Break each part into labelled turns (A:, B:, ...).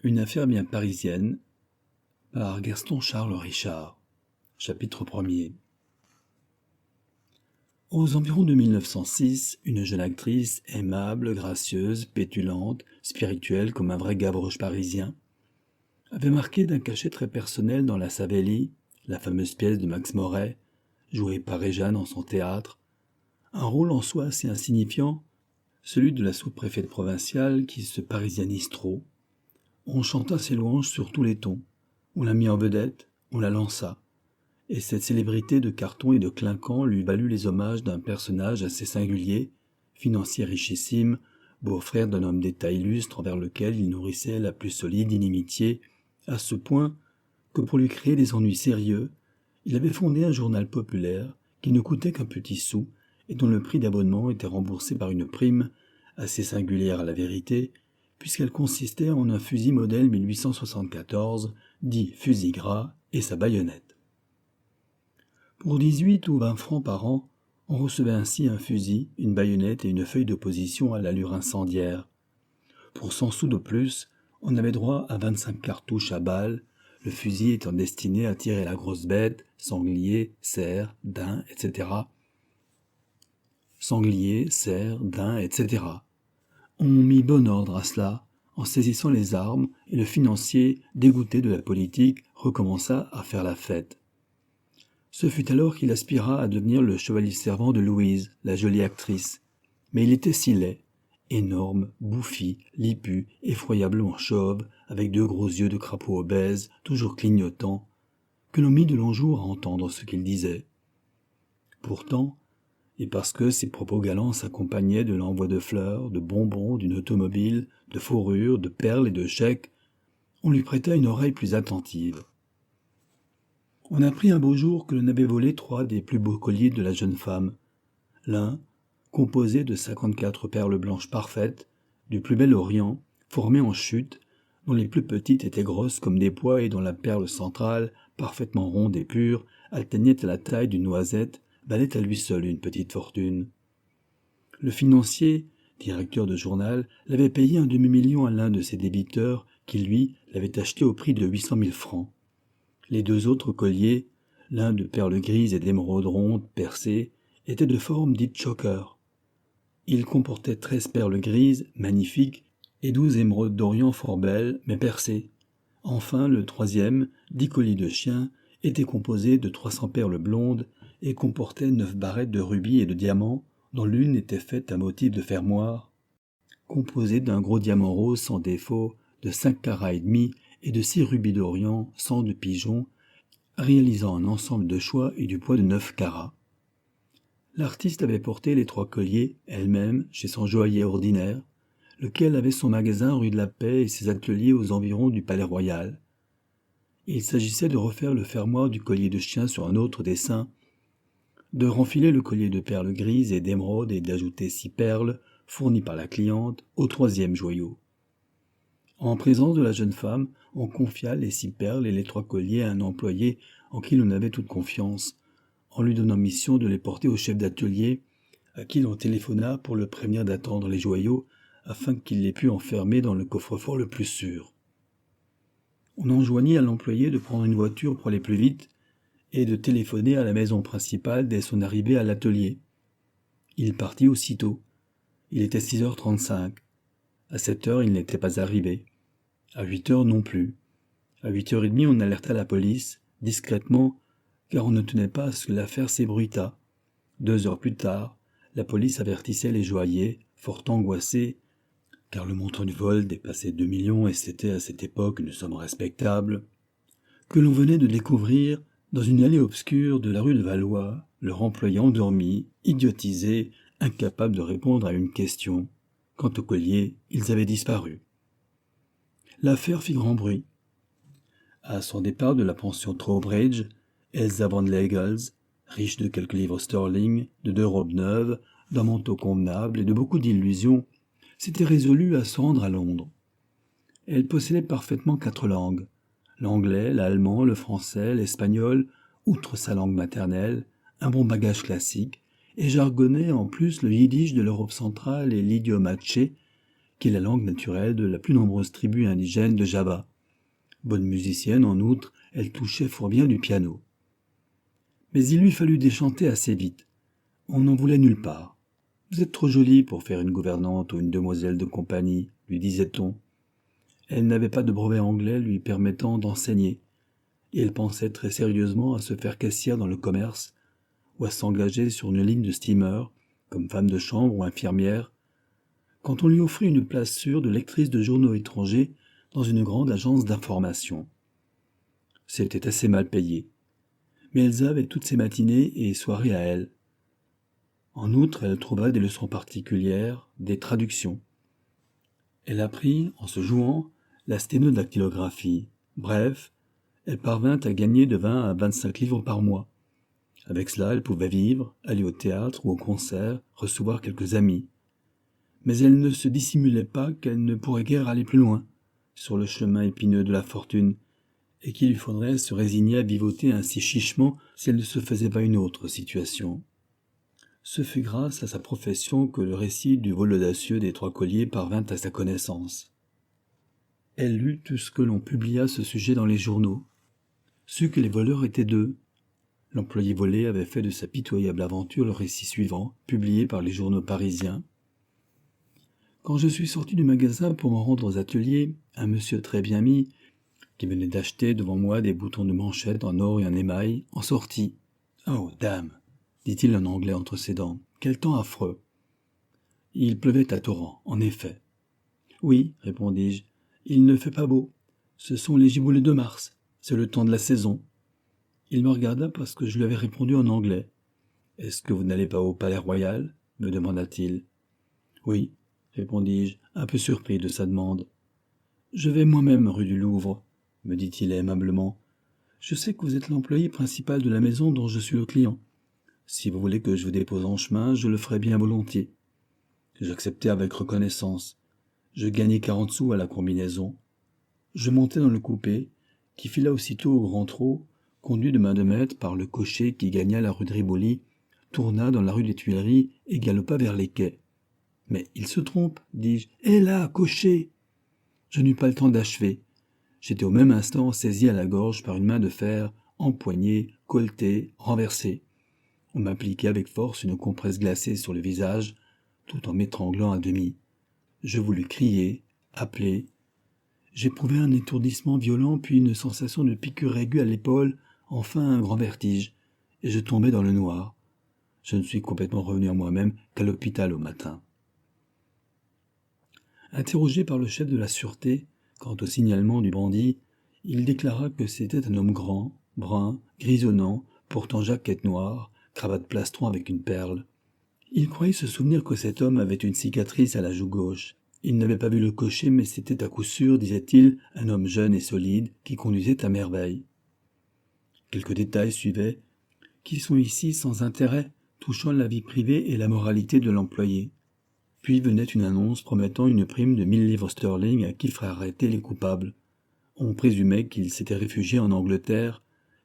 A: Une affaire bien parisienne par Gaston-Charles Richard. Chapitre 1er. Aux environs de 1906, une jeune actrice aimable, gracieuse, pétulante, spirituelle comme un vrai Gavroche parisien, avait marqué d'un cachet très personnel dans la Savelli, la fameuse pièce de Max Moret, jouée par Réjane en son théâtre, un rôle en soi assez insignifiant, celui de la sous-préfète provinciale qui se parisianise trop. On chanta ses louanges sur tous les tons, on la mit en vedette, on la lança, et cette célébrité de carton et de clinquant lui valut les hommages d'un personnage assez singulier, financier richissime, beau-frère d'un homme d'État illustre envers lequel il nourrissait la plus solide inimitié, à ce point que pour lui créer des ennuis sérieux, il avait fondé un journal populaire qui ne coûtait qu'un petit sou et dont le prix d'abonnement était remboursé par une prime, assez singulière à la vérité, puisqu'elle consistait en un fusil modèle 1874, dit fusil gras, et sa baïonnette. Pour 18 ou 20 francs par an, on recevait ainsi un fusil, une baïonnette et une feuille d'opposition à l'allure incendiaire. Pour 100 sous de plus, on avait droit à 25 cartouches à balles, le fusil étant destiné à tirer la grosse bête, sanglier, cerf, daim, etc. Sanglier, cerf, daim, etc. On mit bon ordre à cela, en saisissant les armes, et le financier, dégoûté de la politique, recommença à faire la fête. Ce fut alors qu'il aspira à devenir le chevalier servant de Louise, la jolie actrice. Mais il était si laid, énorme, bouffi, lipu, effroyablement chauve, avec deux gros yeux de crapaud obèse, toujours clignotants, que l'on mit de longs jours à entendre ce qu'il disait. Pourtant, et parce que ses propos galants s'accompagnaient de l'envoi de fleurs, de bonbons, d'une automobile, de fourrures, de perles et de chèques, on lui prêta une oreille plus attentive. On apprit un beau jour que l'on avait volé 3 des plus beaux colliers de la jeune femme. L'un, composé de 54 perles blanches parfaites, du plus bel orient, formées en chute, dont les plus petites étaient grosses comme des pois et dont la perle centrale, parfaitement ronde et pure, atteignait à la taille d'une noisette, valait à lui seul une petite fortune. Le financier, directeur de journal, l'avait payé un demi-million à l'un de ses débiteurs qui, lui, l'avait acheté au prix de 800 000 francs. Les 2 autres colliers, l'un de perles grises et d'émeraudes rondes percées, étaient de forme dite choker. Ils comportaient 13 perles grises, magnifiques, et 12 émeraudes d'Orient fort belles, mais percées. Enfin, le 3e, dit collier de chien, était composé de 300 perles blondes et comportait 9 barrettes de rubis et de diamants, dont l'une était faite à motif de fermoir, composée d'un gros diamant rose sans défaut, de 5 carats et demi, et de 6 rubis d'Orient, sang de pigeon, réalisant un ensemble de choix et du poids de 9 carats. L'artiste avait porté les 3 colliers, elle-même, chez son joaillier ordinaire, lequel avait son magasin rue de la Paix et ses ateliers aux environs du Palais Royal. Il s'agissait de refaire le fermoir du collier de chien sur un autre dessin, de renfiler le collier de perles grises et d'émeraudes et d'ajouter 6 perles, fournies par la cliente, au 3e joyau. En présence de la jeune femme, on confia les 6 perles et les 3 colliers à un employé en qui l'on avait toute confiance, en lui donnant mission de les porter au chef d'atelier, à qui l'on téléphona pour le prévenir d'attendre les joyaux, afin qu'il les pût enfermer dans le coffre-fort le plus sûr. On enjoignit à l'employé de prendre une voiture pour aller plus vite et de téléphoner à la maison principale dès son arrivée à l'atelier. Il partit aussitôt. Il était 6h35. À 7h, il n'était pas arrivé. À 8h non plus. À 8h30, on alerta la police, discrètement, car on ne tenait pas à ce que l'affaire s'ébruitât. 2 heures plus tard, la police avertissait les joailliers, fort angoissés, car le montant du vol dépassait 2 millions et c'était à cette époque une somme respectable, que l'on venait de découvrir, dans une allée obscure de la rue de Valois, leur employé endormi, idiotisé, incapable de répondre à une question. Quant au collier, ils avaient disparu. L'affaire fit grand bruit. À son départ de la pension Trowbridge, Elsa Van Legels, riche de quelques livres sterling, de 2 robes neuves, d'un manteau convenable et de beaucoup d'illusions, s'était résolue à se rendre à Londres. Elle possédait parfaitement 4 langues, l'anglais, l'allemand, le français, l'espagnol, outre sa langue maternelle, un bon bagage classique, et jargonnait en plus le yiddish de l'Europe centrale et l'idiome hatché, qui est la langue naturelle de la plus nombreuse tribu indigène de Java. Bonne musicienne, en outre, elle touchait fort bien du piano. Mais il lui fallut déchanter assez vite. On n'en voulait nulle part. « Vous êtes trop jolie pour faire une gouvernante ou une demoiselle de compagnie », lui disait-on. Elle n'avait pas de brevet anglais lui permettant d'enseigner, et elle pensait très sérieusement à se faire caissière dans le commerce ou à s'engager sur une ligne de steamer, comme femme de chambre ou infirmière, quand on lui offrit une place sûre de lectrice de journaux étrangers dans une grande agence d'information. C'était assez mal payé, mais Elsa avait toutes ses matinées et soirées à elle. En outre, elle trouva des leçons particulières, des traductions. Elle apprit, en se jouant, la sténodactylographie. Bref, elle parvint à gagner de 20 à 25 livres par mois. Avec cela, elle pouvait vivre, aller au théâtre ou au concert, recevoir quelques amis. Mais elle ne se dissimulait pas qu'elle ne pourrait guère aller plus loin, sur le chemin épineux de la fortune, et qu'il lui faudrait se résigner à vivoter ainsi chichement si elle ne se faisait pas une autre situation. Ce fut grâce à sa profession que le récit du vol audacieux des 3 colliers parvint à sa connaissance. Elle lut tout ce que l'on publia à ce sujet dans les journaux, sut que les voleurs étaient 2. L'employé volé avait fait de sa pitoyable aventure le récit suivant, publié par les journaux parisiens. Quand je suis sorti du magasin pour me rendre aux ateliers, un monsieur très bien mis, qui venait d'acheter devant moi des boutons de manchette en or et en émail, en sortit. « Oh, dame !» dit-il en anglais entre ses dents. « Quel temps affreux !» Il pleuvait à torrents, en effet. « Oui, répondis-je, il ne fait pas beau. Ce sont les giboulées de mars. C'est le temps de la saison. » Il me regarda parce que je lui avais répondu en anglais. « Est-ce que vous n'allez pas au Palais Royal ?» me demanda-t-il. « Oui, répondis-je, un peu surpris de sa demande. « Je vais moi-même rue du Louvre, me dit-il aimablement. Je sais que vous êtes l'employé principal de la maison dont je suis le client. Si vous voulez que je vous dépose en chemin, je le ferai bien volontiers. » J'acceptai avec reconnaissance. Je gagnai 40 sous à la combinaison. Je montai dans le coupé, qui fila aussitôt au grand trot, conduit de main de maître par le cocher qui gagna la rue de Rivoli, tourna dans la rue des Tuileries et galopa vers les quais. « Mais il se trompe, dis-je. « Hé là, cocher !» Je n'eus pas le temps d'achever. J'étais au même instant saisi à la gorge par une main de fer, empoignée, colletée, renversée. On m'appliquait avec force une compresse glacée sur le visage, tout en m'étranglant à demi. Je voulus crier, appeler. J'éprouvai un étourdissement violent, puis une sensation de piqûre aiguë à l'épaule, enfin un grand vertige, et je tombai dans le noir. Je ne suis complètement revenu à moi-même qu'à l'hôpital au matin. Interrogé par le chef de la sûreté, quant au signalement du bandit, il déclara que c'était un homme grand, brun, grisonnant, portant jaquette noire, cravate plastron avec une perle. Il croyait se souvenir que cet homme avait une cicatrice à la joue gauche. Il n'avait pas vu le cocher, mais c'était à coup sûr, disait-il, un homme jeune et solide qui conduisait à merveille. Quelques détails suivaient, qui sont ici sans intérêt, touchant la vie privée et la moralité de l'employé. Puis venait une annonce promettant une prime de 1000 livres sterling à qui ferait arrêter les coupables. On présumait qu'il s'était réfugié en Angleterre,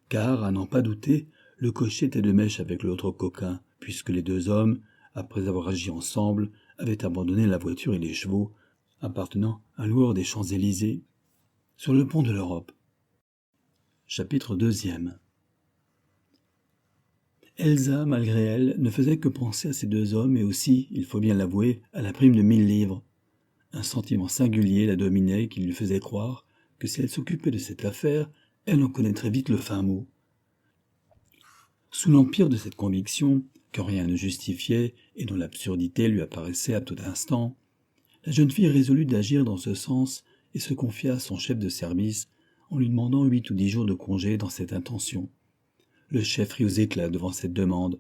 A: car, à n'en pas douter, le cocher était de mèche avec l'autre coquin, puisque les 2 hommes, après avoir agi ensemble, avaient abandonné la voiture et les chevaux, appartenant à un loueur des Champs-Élysées, sur le pont de l'Europe. Chapitre 2. Elsa, malgré elle, ne faisait que penser à ces 2 hommes et aussi, il faut bien l'avouer, à la prime de 1000 livres. Un sentiment singulier la dominait qui lui faisait croire que si elle s'occupait de cette affaire, elle en connaîtrait vite le fin mot. Sous l'empire de cette conviction, que rien ne justifiait et dont l'absurdité lui apparaissait à tout instant, la jeune fille résolut d'agir dans ce sens et se confia à son chef de service en lui demandant 8 ou 10 jours de congé dans cette intention. Le chef rit aux éclats devant cette demande.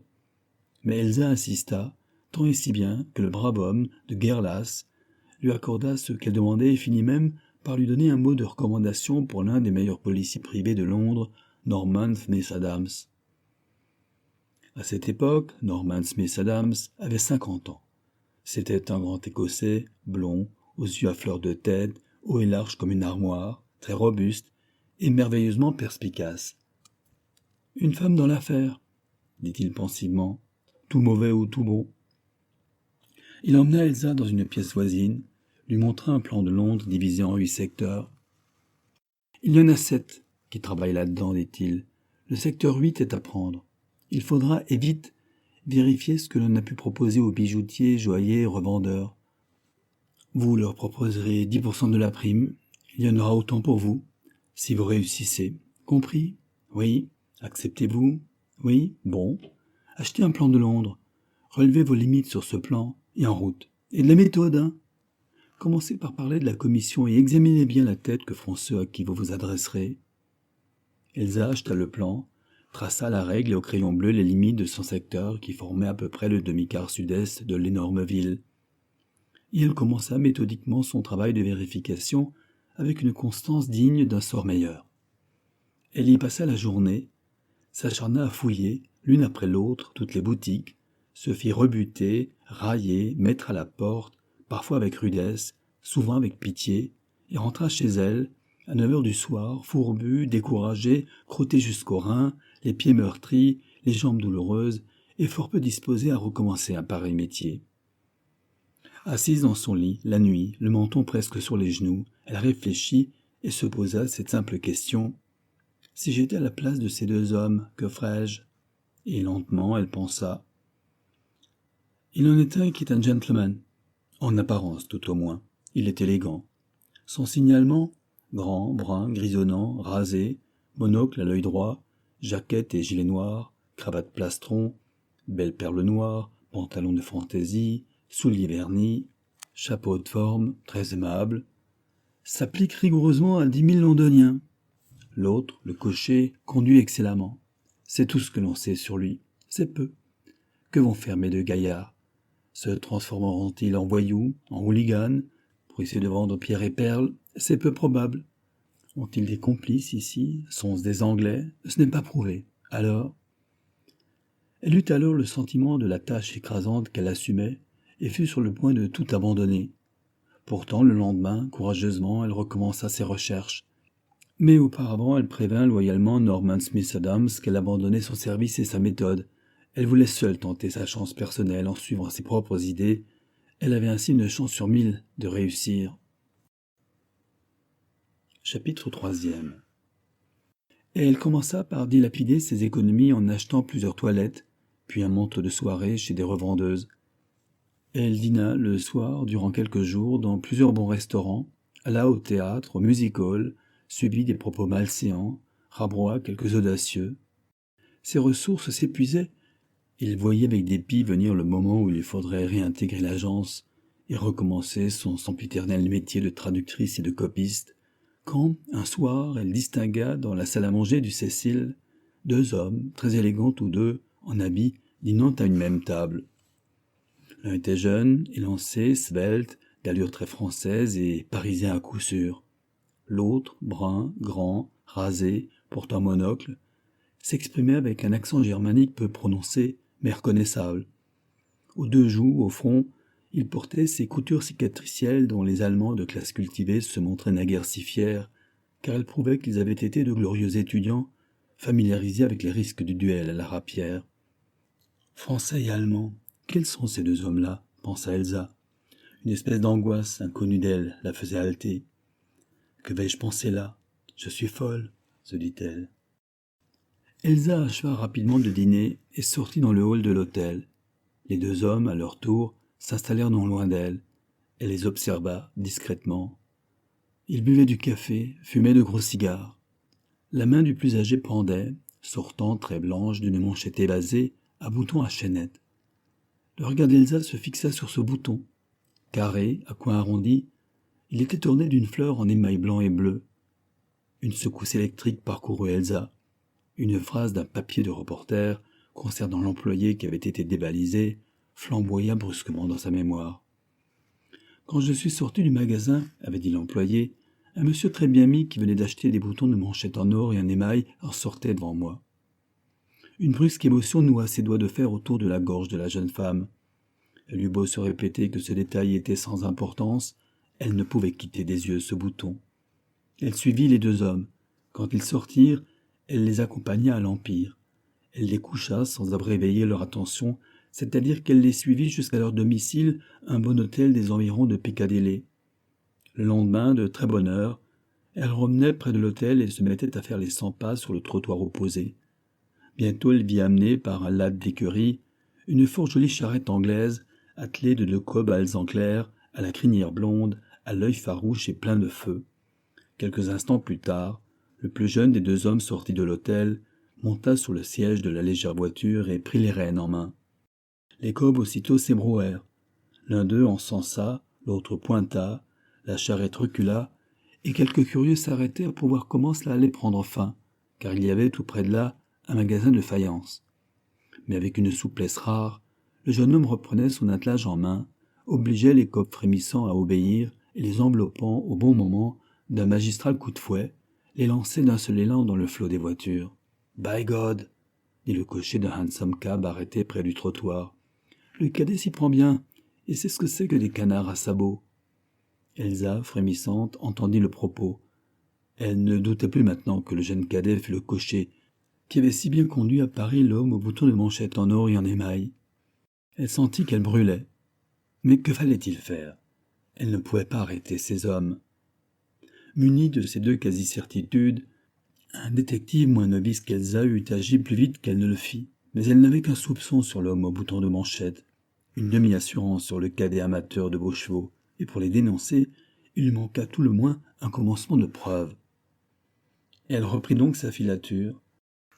A: Mais Elsa insista, tant et si bien que le brave homme de guerre lasse lui accorda ce qu'elle demandait et finit même par lui donner un mot de recommandation pour l'un des meilleurs policiers privés de Londres, Norman Smith Adams. À cette époque, Norman Smith Adams avait 50 ans. C'était un grand Écossais, blond, aux yeux à fleur de tête, haut et large comme une armoire, très robuste et merveilleusement perspicace. « Une femme dans l'affaire, » dit-il pensivement, « tout mauvais ou tout beau. » Il emmena Elsa dans une pièce voisine, lui montra un plan de Londres divisé en 8 secteurs. « Il y en a 7 qui travaillent là-dedans, dit-il. Le secteur 8 est à prendre. Il faudra, et vite, vérifier ce que l'on a pu proposer aux bijoutiers, joailliers et revendeurs. Vous leur proposerez 10% de la prime. Il y en aura autant pour vous, si vous réussissez. Compris ? Oui. Acceptez-vous ? Oui. Bon. Achetez un plan de Londres. Relevez vos limites sur ce plan et en route. Et de la méthode, hein ? Commencez par parler de la commission et examinez bien la tête que feront ceux à qui vous vous adresserez. » Elsa acheta le plan, traça à la règle et au crayon bleu les limites de son secteur qui formait à peu près le demi-quart sud-est de l'énorme ville. Et elle commença méthodiquement son travail de vérification avec une constance digne d'un sort meilleur. Elle y passa la journée, s'acharna à fouiller, l'une après l'autre, toutes les boutiques, se fit rebuter, railler, mettre à la porte, parfois avec rudesse, souvent avec pitié, et rentra chez elle, à 9 heures du soir, fourbue, découragée, crottée jusqu'aux reins, les pieds meurtris, les jambes douloureuses, et fort peu disposée à recommencer un pareil métier. Assise dans son lit, la nuit, le menton presque sur les genoux, elle réfléchit et se posa cette simple question. « Si j'étais à la place de ces 2 hommes, que ferais-je » Et lentement, elle pensa. Il en est un qui est un gentleman, en apparence tout au moins. Il est élégant. Son signalement, grand, brun, grisonnant, rasé, monocle à l'œil droit, jaquette et gilet noir, cravate plastron, belle perle noire, pantalon de fantaisie, souliers vernis, chapeau de forme, très aimable, s'applique rigoureusement à 10 000 londoniens. L'autre, le cocher, conduit excellemment. C'est tout ce que l'on sait sur lui. C'est peu. Que vont faire mes 2 gaillards ? Se transformeront-ils en voyous, en hooligans, pour essayer de vendre pierres et perles ? C'est peu probable. Ont-ils des complices ici ? Sont-ce des Anglais ? Ce n'est pas prouvé. Alors ? Elle eut alors le sentiment de la tâche écrasante qu'elle assumait et fut sur le point de tout abandonner. Pourtant, le lendemain, courageusement, elle recommença ses recherches. Mais auparavant, elle prévint loyalement Norman Smith Adams qu'elle abandonnait son service et sa méthode. Elle voulait seule tenter sa chance personnelle en suivant ses propres idées. Elle avait ainsi une chance sur 1000 de réussir. Chapitre 3e. Et elle commença par dilapider ses économies en achetant plusieurs toilettes, puis un manteau de soirée chez des revendeuses. Elle dîna le soir durant quelques jours dans plusieurs bons restaurants, alla au théâtre, au music-hall, suivit des propos malséants, rabroia quelques audacieux. Ses ressources s'épuisaient. Il voyait avec dépit venir le moment où il faudrait réintégrer l'agence et recommencer son sempiternel métier de traductrice et de copiste, quand, un soir, elle distingua dans la salle à manger du Cecil 2 hommes, très élégants tous 2, en habits, dînant à une même table. L'un était jeune, élancé, svelte, d'allure très française et parisien à coup sûr. L'autre, brun, grand, rasé, portant un monocle, s'exprimait avec un accent germanique peu prononcé, mais reconnaissable. Aux 2 joues, au front, il portait ces coutures cicatricielles dont les Allemands de classe cultivée se montraient naguère si fiers, car elles prouvaient qu'ils avaient été de glorieux étudiants, familiarisés avec les risques du duel à la rapière. Français et Allemands, quels sont ces 2 hommes-là ? Pensa Elsa. Une espèce d'angoisse inconnue d'elle la faisait halter. Que vais-je penser là ? Je suis folle, se dit-elle. Elsa acheva rapidement de dîner et sortit dans le hall de l'hôtel. Les 2 hommes, à leur tour, s'installèrent non loin d'elle. Elle les observa discrètement. Ils buvaient du café, fumaient de gros cigares. La main du plus âgé pendait, sortant très blanche d'une manchette évasée, à bouton à chaînette. Le regard d'Elsa se fixa sur ce bouton. Carré, à coin arrondi, il était orné d'une fleur en émail blanc et bleu. Une secousse électrique parcourut Elsa. Une phrase d'un papier de reporter, concernant l'employé qui avait été débalisé, flamboya brusquement dans sa mémoire. « Quand je suis sorti du magasin, avait dit l'employé, un monsieur très bien mis qui venait d'acheter des boutons de manchette en or et un émail en sortait devant moi. » Une brusque émotion noua ses doigts de fer autour de la gorge de la jeune femme. Elle eut beau se répéter que ce détail était sans importance, elle ne pouvait quitter des yeux ce bouton. Elle suivit les 2 hommes. Quand ils sortirent, elle les accompagna à l'Empire. Elle les coucha sans abréveiller leur attention, c'est-à-dire qu'elle les suivit jusqu'à leur domicile, un bon hôtel des environs de Piccadilly. Le lendemain, de très bonne heure, elle revenait près de l'hôtel et se mettait à faire les 100 pas sur le trottoir opposé. Bientôt, elle vit amener par un lac d'écurie une fort jolie charrette anglaise attelée de 2 cobalt clairs, à la crinière blonde, à l'œil farouche et plein de feu. Quelques instants plus tard, le plus jeune des 2 hommes sortis de l'hôtel monta sur le siège de la légère voiture et prit les rênes en main. Les cobs aussitôt s'ébrouèrent. L'un d'eux encensa, l'autre pointa, la charrette recula, et quelques curieux s'arrêtèrent pour voir comment cela allait prendre fin, car il y avait tout près de là un magasin de faïence. Mais avec une souplesse rare, le jeune homme reprenait son attelage en main, obligeait les cobs frémissants à obéir et les enveloppant au bon moment d'un magistral coup de fouet, les lançait d'un seul élan dans le flot des voitures. « By God !» dit le cocher d'un hansom cab arrêté près du trottoir. « Le cadet s'y prend bien, et c'est ce que c'est que des canards à sabots. » Elsa, frémissante, entendit le propos. Elle ne doutait plus maintenant que le jeune cadet fût le cocher, qui avait si bien conduit à Paris l'homme au bouton de manchette en or et en émail. Elle sentit qu'elle brûlait. Mais que fallait-il faire? Elle ne pouvait pas arrêter ces hommes. Muni de ces 2 quasi-certitudes, un détective moins novice qu'Elsa eût agi plus vite qu'elle ne le fit, mais elle n'avait qu'un soupçon sur l'homme au bouton de manchette, une demi-assurance sur le cadet amateur de beaux chevaux, et pour les dénoncer, il lui manqua tout le moins un commencement de preuve. Elle reprit donc sa filature,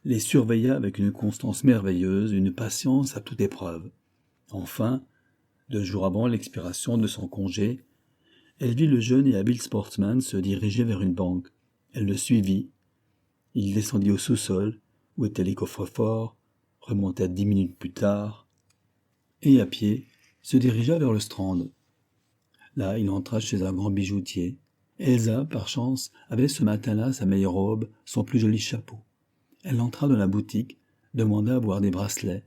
A: les surveilla avec une constance merveilleuse, une patience à toute épreuve. Enfin, 2 jours avant l'expiration de son congé, elle vit le jeune et habile sportsman se diriger vers une banque. Elle le suivit. Il descendit au sous-sol, où étaient les coffres-forts, remonta 10 minutes plus tard, et à pied, se dirigea vers le Strand. Là, il entra chez un grand bijoutier. Elsa, par chance, avait ce matin-là sa meilleure robe, son plus joli chapeau. Elle entra dans la boutique, demanda à voir des bracelets.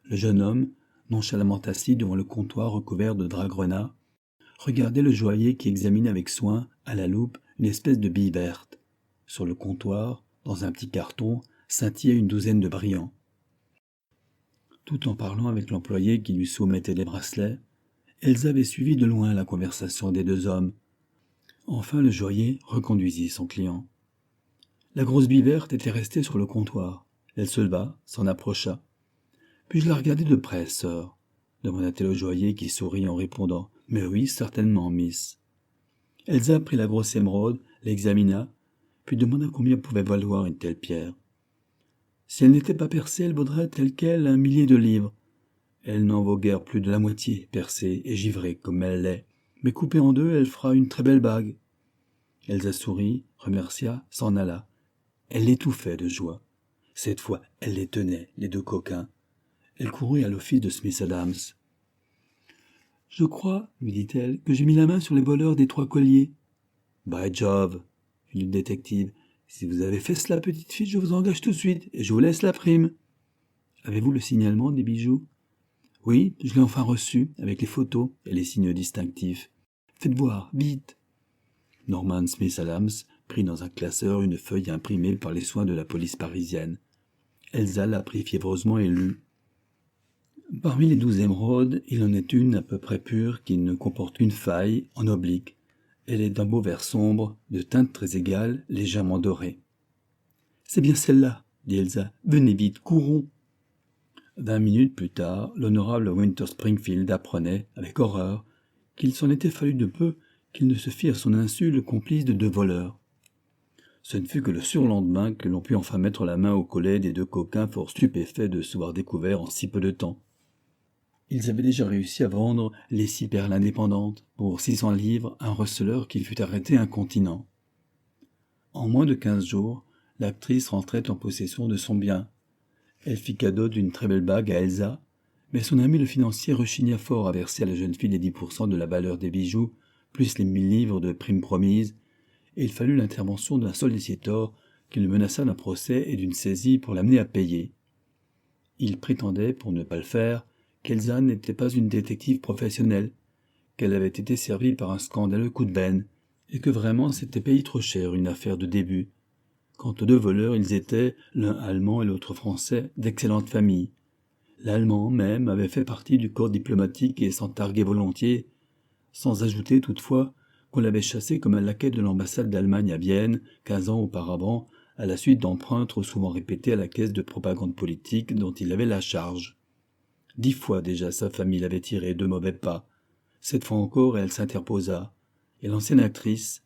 A: Le jeune homme, nonchalamment assis devant le comptoir recouvert de drap grenat, regardait le joaillier qui examinait avec soin, à la loupe, une espèce de bille verte. Sur le comptoir, dans un petit carton, scintillaient une douzaine de brillants. Tout en parlant avec l'employé qui lui soumettait les bracelets, Elsa avait suivi de loin la conversation des 2 hommes. Enfin, le joaillier reconduisit son client. La grosse bille verte était restée sur le comptoir. Elle se leva, s'en approcha. « Puis-je la regarder de près, sœur ?» demanda-t-elle au joaillier qui sourit en répondant. « Mais oui, certainement, miss. » Elsa prit la grosse émeraude, l'examina, puis demanda combien pouvait valoir une telle pierre. Si elle n'était pas percée, elle vaudrait telle quelle 1 millier de livres. Elle n'en vaut guère plus de la moitié, percée et givrée comme elle l'est. Mais coupée en 2, elle fera une très belle bague. Elsa sourit, remercia, s'en alla. Elle étouffait de joie. Cette fois, elle les tenait, les 2 coquins. Elle courut à l'office de Smith Adams. « Je crois, lui dit-elle, que j'ai mis la main sur les voleurs des 3 colliers. »« By Jove, fit le détective. Si vous avez fait cela, petite fille, je vous engage tout de suite, et je vous laisse la prime. Avez-vous le signalement des bijoux? Oui, je l'ai enfin reçu, avec les photos et les signes distinctifs. Faites voir, vite. Norman Smith Adams prit dans un classeur une feuille imprimée par les soins de la police parisienne. Elsa la prit fiévreusement et lut. Parmi les 12 émeraudes, il en est une à peu près pure qui ne comporte qu'une faille en oblique. Elle est d'un beau vert sombre, de teinte très égale, légèrement dorée. « C'est bien celle-là, » dit Elsa. « Venez vite, courons. » 20 minutes plus tard, l'honorable Winter Springfield apprenait, avec horreur, qu'il s'en était fallu de peu qu'il ne se fît à son insu le complice de 2 voleurs. Ce ne fut que le surlendemain que l'on put enfin mettre la main au collet des 2 coquins fort stupéfaits de se voir découverts en si peu de temps. Ils avaient déjà réussi à vendre les 6 perles indépendantes pour 600 livres à un receleur qui fut arrêté incontinent. En moins de 15 jours, l'actrice rentrait en possession de son bien. Elle fit cadeau d'une très belle bague à Elsa, mais son ami le financier rechigna fort à verser à la jeune fille les 10% de la valeur des bijoux, plus les 1000 livres de primes promises, et il fallut l'intervention d'un sollicitor qui le menaça d'un procès et d'une saisie pour l'amener à payer. Il prétendait, pour ne pas le faire, qu'Elsa n'était pas une détective professionnelle, qu'elle avait été servie par un scandaleux coup de benne, et que vraiment c'était payé trop cher une affaire de début. Quant aux 2 voleurs, ils étaient, l'un allemand et l'autre français, d'excellentes familles. L'allemand même avait fait partie du corps diplomatique et s'en targuait volontiers, sans ajouter toutefois qu'on l'avait chassé comme un laquais de l'ambassade d'Allemagne à Vienne 15 ans auparavant, à la suite d'emprunts trop souvent répétés à la caisse de propagande politique dont il avait la charge. 10 fois déjà sa famille l'avait tiré de mauvais pas. Cette fois encore, elle s'interposa, et l'ancienne actrice,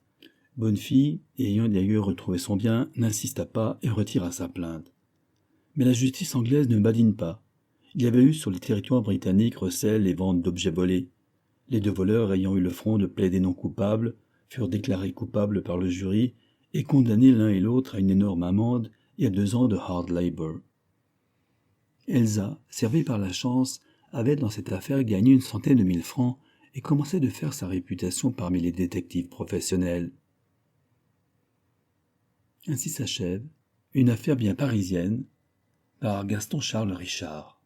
A: bonne fille, et ayant d'ailleurs retrouvé son bien, n'insista pas et retira sa plainte. Mais la justice anglaise ne badine pas. Il y avait eu sur les territoires britanniques recel et vente d'objets volés. Les 2 voleurs ayant eu le front de plaider non coupables, furent déclarés coupables par le jury et condamnés l'un et l'autre à une énorme amende et à 2 ans de hard labour. Elsa, servie par la chance, avait dans cette affaire gagné une centaine de 1000 francs et commençait de faire sa réputation parmi les détectives professionnels. Ainsi s'achève une affaire bien parisienne par Gaston Charles Richard.